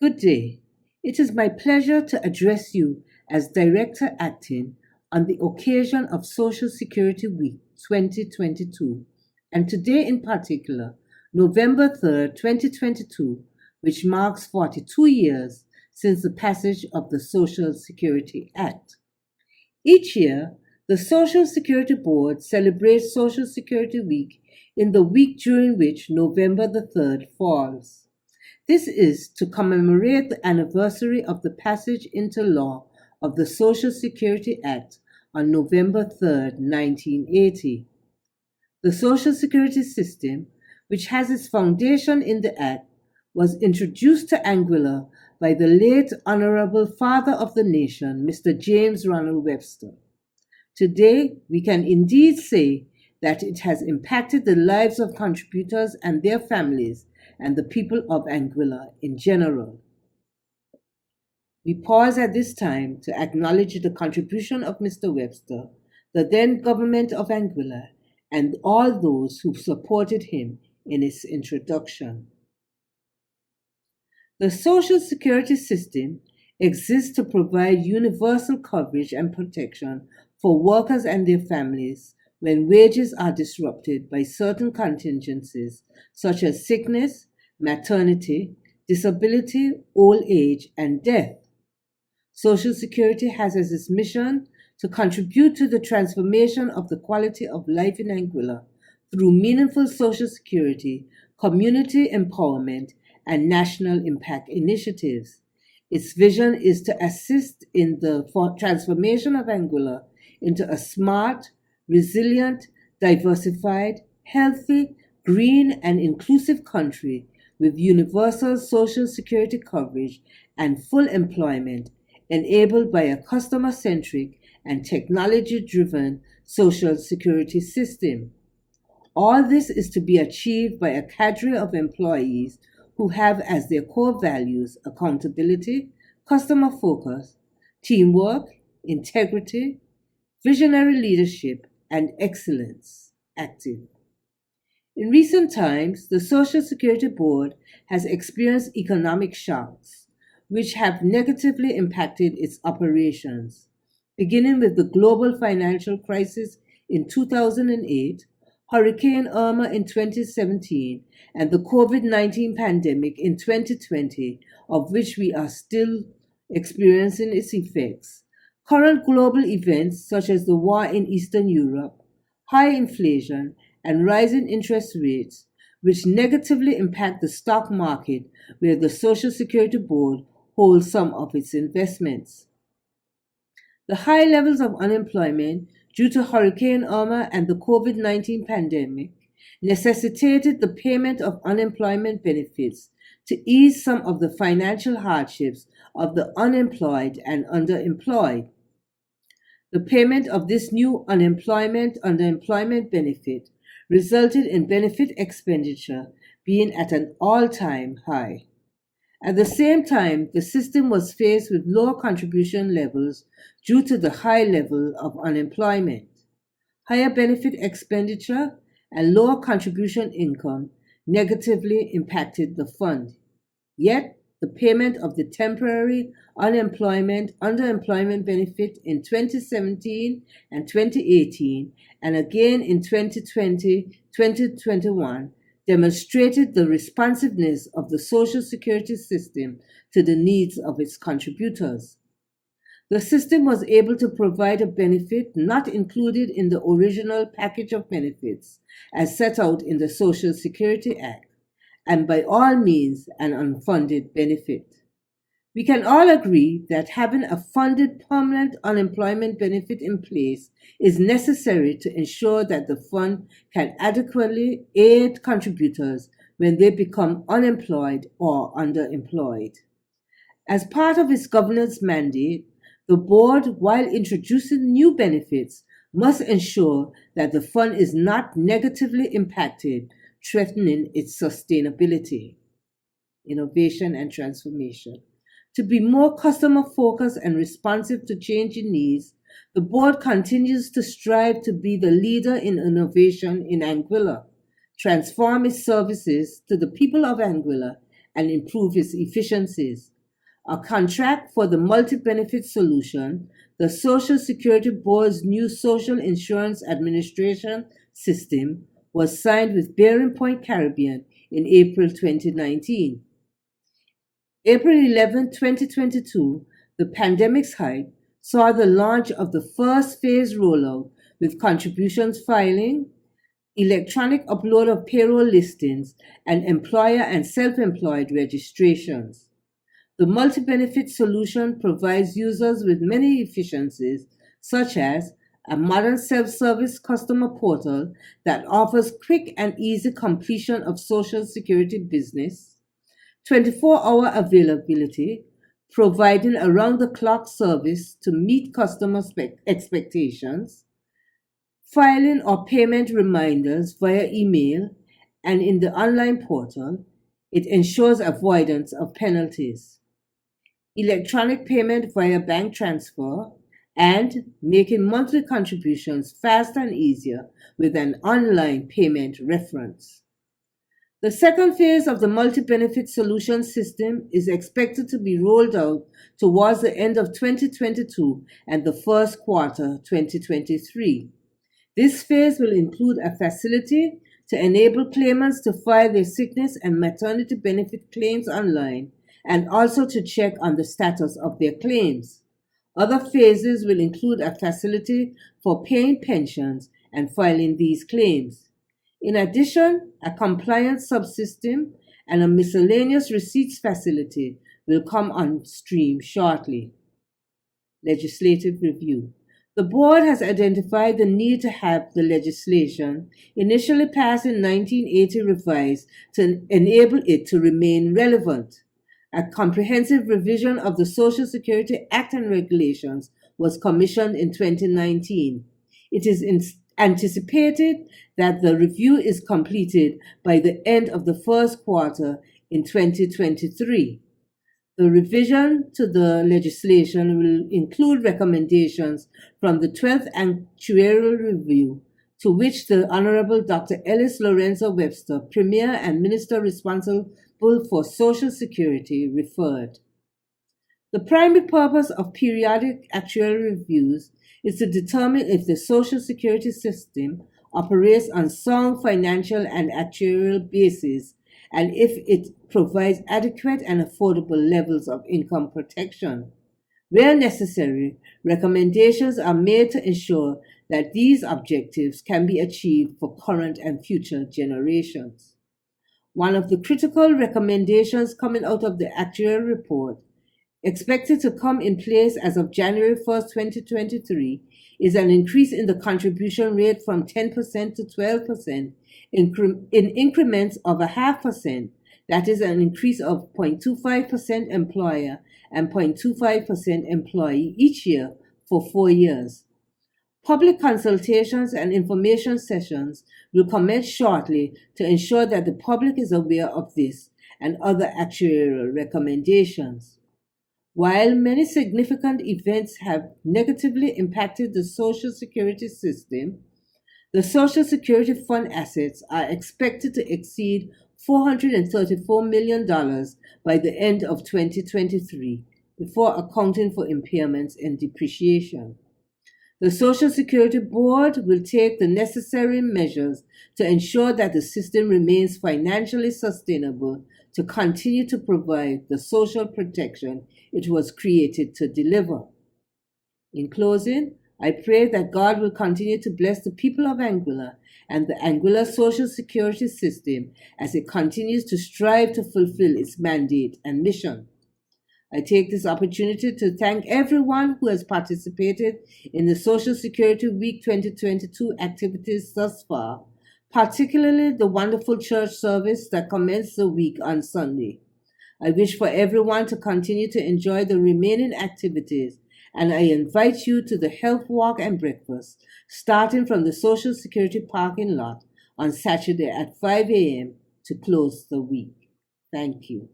Good day. It is my pleasure to address you as Director Acting on the occasion of Social Security Week 2022, and today in particular, November 3rd, 2022, which marks 42 years since the passage of the Social Security Act. Each year, the Social Security Board celebrates Social Security Week in the week during which November the 3rd falls. This is to commemorate the anniversary of the passage into law of the Social Security Act on November 3rd, 1980. The Social Security system, which has its foundation in the Act, was introduced to Anguilla by the late Honorable Father of the Nation, Mr. James Ronald Webster. Today, we can indeed say that it has impacted the lives of contributors and their families and the people of Anguilla in general. We pause at this time to acknowledge the contribution of Mr. Webster, the then government of Anguilla, and all those who supported him in its introduction. The Social Security system exists to provide universal coverage and protection for workers and their families when wages are disrupted by certain contingencies such as sickness, maternity, disability, old age, and death. Social Security has as its mission to contribute to the transformation of the quality of life in Anguilla through meaningful social security, community empowerment, and national impact initiatives. Its vision is to assist in the transformation of Anguilla into a smart, resilient, diversified, healthy, green, and inclusive country with universal social security coverage and full employment, enabled by a customer-centric and technology-driven social security system. All this is to be achieved by a cadre of employees who have as their core values accountability, customer focus, teamwork, integrity, visionary leadership, and excellence active. In recent times, the Social Security Board has experienced economic shocks, which have negatively impacted its operations, beginning with the global financial crisis in 2008, Hurricane Irma in 2017, and the COVID-19 pandemic in 2020, of which we are still experiencing its effects. Current global events such as the war in Eastern Europe, high inflation, and rising interest rates, which negatively impact the stock market where the Social Security Board holds some of its investments. The high levels of unemployment due to Hurricane Irma and the COVID-19 pandemic necessitated the payment of unemployment benefits to ease some of the financial hardships of the unemployed and underemployed. The payment of this new underemployment benefit resulted in benefit expenditure being at an all-time high. At the same time, the system was faced with lower contribution levels due to the high level of unemployment. Higher benefit expenditure and lower contribution income negatively impacted the fund. Yet, the payment of the temporary underemployment benefit in 2017 and 2018, and again in 2020-2021, demonstrated the responsiveness of the Social Security system to the needs of its contributors. The system was able to provide a benefit not included in the original package of benefits as set out in the Social Security Act, and by all means an unfunded benefit. We can all agree that having a funded permanent unemployment benefit in place is necessary to ensure that the fund can adequately aid contributors when they become unemployed or underemployed. As part of its governance mandate, the board, while introducing new benefits, must ensure that the fund is not negatively impacted, threatening its sustainability, innovation, and transformation. To be more customer focused and responsive to changing needs, the board continues to strive to be the leader in innovation in Anguilla, transform its services to the people of Anguilla, and improve its efficiencies. A contract for the multi-benefit solution, the Social Security Board's new Social Insurance Administration system, was signed with Bearing Point Caribbean in April 2019. April 11, 2022, the pandemic's height, saw the launch of the first phase rollout with contributions filing, electronic upload of payroll listings, and employer and self-employed registrations. The multi-benefit solution provides users with many efficiencies, such as a modern self-service customer portal that offers quick and easy completion of Social Security business, 24-hour availability, providing around-the-clock service to meet customer expectations, filing or payment reminders via email and in the online portal. It ensures avoidance of penalties, electronic payment via bank transfer, and making monthly contributions faster and easier with an online payment reference. The second phase of the multi-benefit solution system is expected to be rolled out towards the end of 2022 and the first quarter 2023. This phase will include a facility to enable claimants to file their sickness and maternity benefit claims online and also to check on the status of their claims. Other phases will include a facility for paying pensions and filing these claims. In addition, a compliance subsystem and a miscellaneous receipts facility will come on stream shortly. Legislative review. The board has identified the need to have the legislation initially passed in 1980 revised to enable it to remain relevant. A comprehensive revision of the Social Security Act and regulations was commissioned in 2019. It is anticipated that the review is completed by the end of the first quarter in 2023. The revision to the legislation will include recommendations from the 12th Actuarial Review, to which the Honorable Dr. Ellis Lorenzo Webster, Premier and Minister responsible for Social Security, referred. The primary purpose of periodic actuarial reviews is to determine if the Social Security system operates on sound financial and actuarial basis and if it provides adequate and affordable levels of income protection. Where necessary, recommendations are made to ensure that these objectives can be achieved for current and future generations. One of the critical recommendations coming out of the actuarial report, expected to come in place as of January 1st, 2023, is an increase in the contribution rate from 10% to 12% in increments of 0.5%. That is an increase of 0.25% employer and 0.25% employee each year for 4 years. Public consultations and information sessions will commence shortly to ensure that the public is aware of this and other actuarial recommendations. While many significant events have negatively impacted the Social Security system, the Social Security Fund assets are expected to exceed $434 million by the end of 2023, before accounting for impairments and depreciation. The Social Security Board will take the necessary measures to ensure that the system remains financially sustainable to continue to provide the social protection it was created to deliver. In closing, I pray that God will continue to bless the people of Anguilla and the Anguilla Social Security system as it continues to strive to fulfill its mandate and mission. I take this opportunity to thank everyone who has participated in the Social Security Week 2022 activities thus far, particularly the wonderful church service that commenced the week on Sunday. I wish for everyone to continue to enjoy the remaining activities, and I invite you to the health walk and breakfast, starting from the Social Security parking lot on Saturday at 5 a.m. to close the week. Thank you.